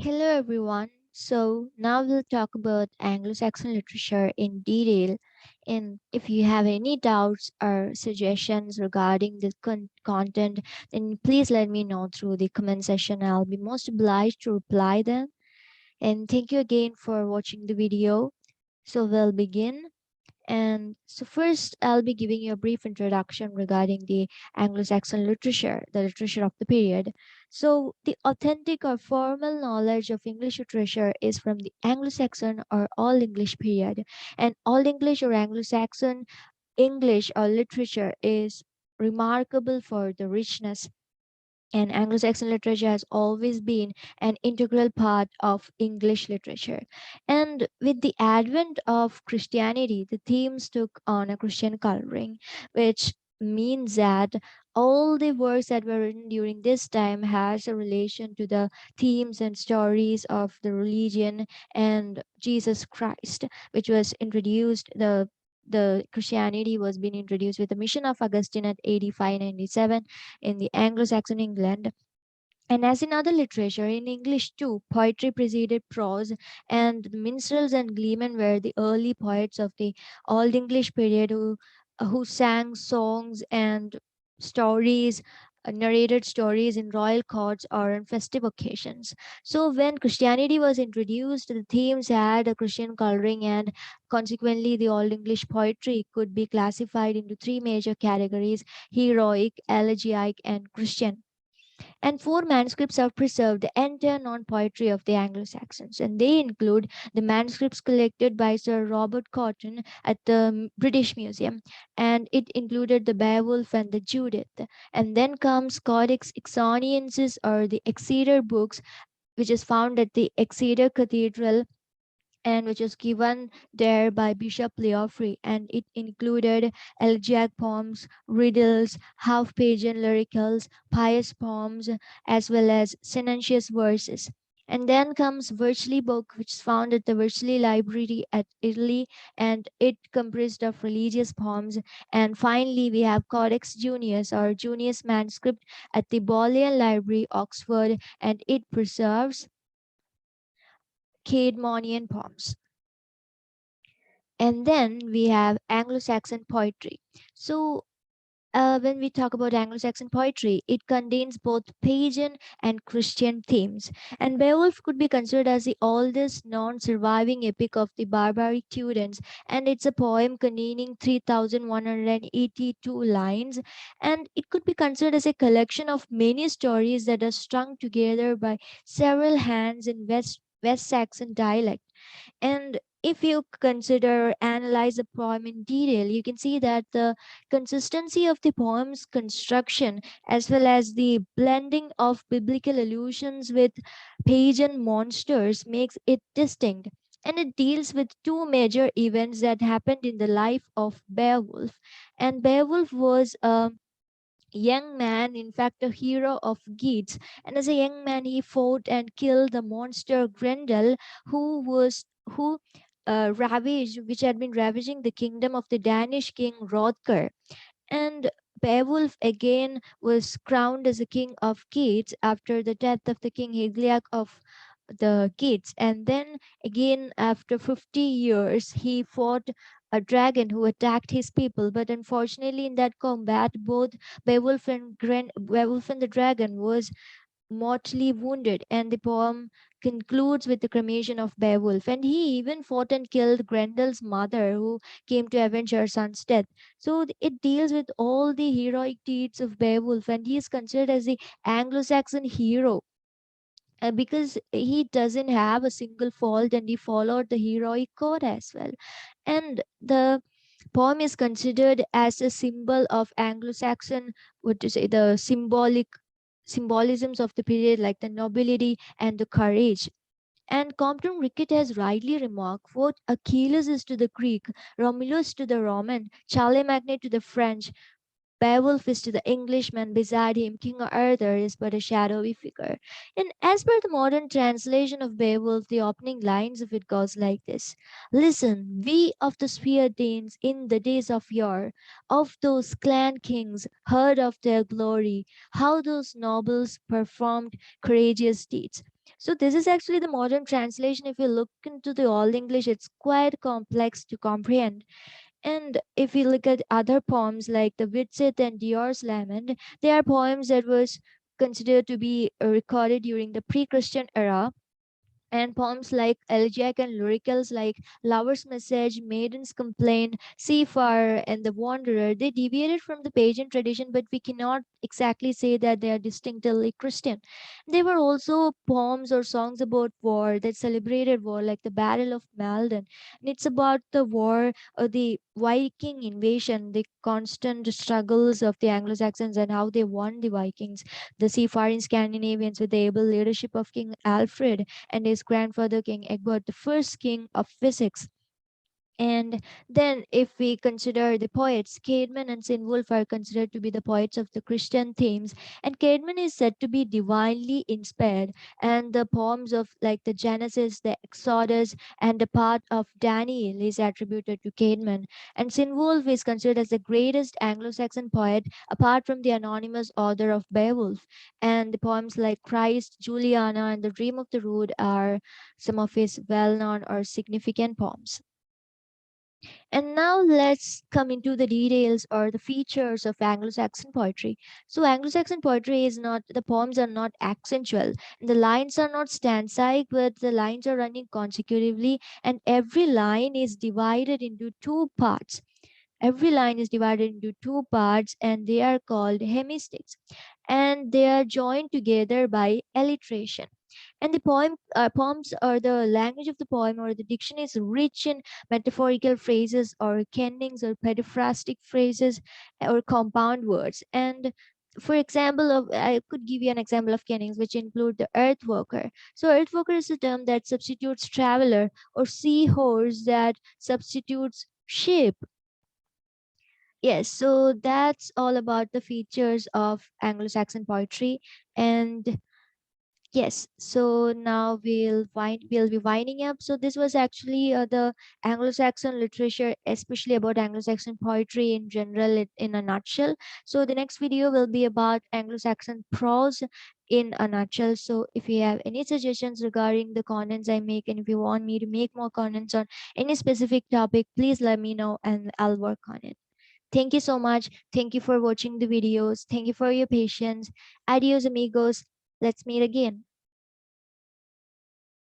Hello everyone. So now we'll talk about Anglo-Saxon literature in detail. And if you have any doubts or suggestions regarding the content, then please let me know through the comment section. I'll be most obliged to reply them. And thank you again for watching the video. So we'll begin. And so, first, I'll be giving you a brief introduction regarding the Anglo Saxon literature, the literature of the period. So, the authentic or formal knowledge of English literature is from the Anglo Saxon or Old English period. And Old English or Anglo Saxon English or literature is remarkable for the richness, and Anglo-Saxon literature has always been an integral part of English literature. And with the advent of Christianity, the themes took on a Christian coloring, which means that all the works that were written during this time has a relation to the themes and stories of the religion and Jesus Christ, which was introduced the Christianity was being introduced with the mission of Augustine at AD 597 in the Anglo-Saxon England. And as in other literature, in English too, poetry preceded prose, and the minstrels and gleemen were the early poets of the Old English period who sang songs and stories, narrated stories in royal courts or on festive occasions. So when Christianity was introduced, the themes had a Christian coloring, and consequently, the Old English poetry could be classified into three major categories: heroic, elegiac, and Christian. And four manuscripts are preserved, the entire non poetry of the Anglo Saxons. And they include the manuscripts collected by Sir Robert Cotton at the British Museum, and it included the Beowulf and the Judith. And then comes Codex Exoniensis, or the Exeter books, which is found at the Exeter Cathedral and which was given there by Bishop Leoffrey, and it included elegiac poems, riddles, half-pagan lyricals, pious poems, as well as sententious verses. And then comes Virchely book, which is found at the Virchely Library at Italy, and it comprised of religious poems. And finally, we have Codex Junius, or Junius manuscript, at the Bodleian Library, Oxford, and it preserves Caedmonian poems. And then we have Anglo-Saxon poetry. So when we talk about Anglo-Saxon poetry, it contains both pagan and Christian themes. And Beowulf could be considered as the oldest non-surviving epic of the barbaric Teutons, and it's a poem containing 3,182 lines. And it could be considered as a collection of many stories that are strung together by several hands in West Saxon dialect. And if you consider analyze the poem in detail, you can see that the consistency of the poem's construction, as well as the blending of biblical allusions with pagan monsters, makes it distinct. And it deals with two major events that happened in the life of Beowulf. And Beowulf was a young man, in fact, a hero of Geats. And as a young man, he fought and killed the monster Grendel, who ravaged, which had been ravaging the kingdom of the Danish king Hrothgar. And Beowulf again was crowned as a king of Geats after the death of the king Hygelac of the Geats. And then again, after 50 years, he fought a dragon who attacked his people. But unfortunately, in that combat, both Beowulf and the dragon was mortally wounded, and the poem concludes with the cremation of Beowulf. And he even fought and killed Grendel's mother, who came to avenge her son's death. So it deals with all the heroic deeds of Beowulf, and he is considered as the Anglo-Saxon hero because he doesn't have a single fault, and he followed the heroic code as well. And the poem is considered as a symbol of Anglo-Saxon, what to say, the symbolisms of the period, like the nobility and the courage. And Compton Rickett has rightly remarked what Achilles is to the Greek, Romulus to the Roman, Charlemagne to the French, Beowulf is to the Englishman. Beside him, King Arthur is but a shadowy figure. And as per the modern translation of Beowulf, the opening lines of it goes like this: Listen, we of the Spear Danes in the days of yore, of those clan kings, heard of their glory, how those nobles performed courageous deeds. So this is actually the modern translation. If you look into the Old English, it's quite complex to comprehend. And if we look at other poems like the Widsith and Dior's Lament, they are poems that was considered to be recorded during the pre-Christian era, and poems like elegiac and lyricals like Lover's Message, Maiden's Complaint, Seafarer, and The Wanderer, they deviated from the pagan tradition, but we cannot exactly say that they are distinctively Christian. They were also poems or songs about war that celebrated war, like the Battle of Maldon. And it's about the war or the Viking invasion, the constant struggles of the Anglo Saxons and how they won the Vikings, the seafaring Scandinavians with the able leadership of King Alfred and his grandfather King Egbert, the first king of Wessex. And then, if we consider the poets, Caedmon and Sinwolf are considered to be the poets of the Christian themes. And Caedmon is said to be divinely inspired. And the poems of like the Genesis, the Exodus, and the part of Daniel is attributed to Caedmon. And Sinwolf is considered as the greatest Anglo Saxon poet, apart from the anonymous author of Beowulf. And the poems like Christ, Juliana, and The Dream of the Rood are some of his well known or significant poems. And now let's come into the details or the features of Anglo-Saxon poetry. So Anglo-Saxon poetry is not, the poems are not accentual. The lines are not stanzaic, but the lines are running consecutively, and every line is divided into two parts. Every line is divided into two parts, and they are called hemistichs, and they are joined together by alliteration. And the poems or the language of the poem or the diction is rich in metaphorical phrases or kennings or periphrastic phrases or compound words. And for example of, I could give you an example of kennings which include the earth worker. So earth worker is a term that substitutes traveler, or seahorse that substitutes ship. Yes, so that's all about the features of Anglo-Saxon poetry. And yes, so now we'll be winding up. So this was actually the Anglo-Saxon literature, especially about Anglo-Saxon poetry in general, in a nutshell. So the next video will be about Anglo-Saxon prose in a nutshell. So if you have any suggestions regarding the contents I make, and if you want me to make more contents on any specific topic, please let me know and I'll work on it. Thank you so much. Thank you for watching the videos. Thank you for your patience. Adios, amigos. Let's meet again.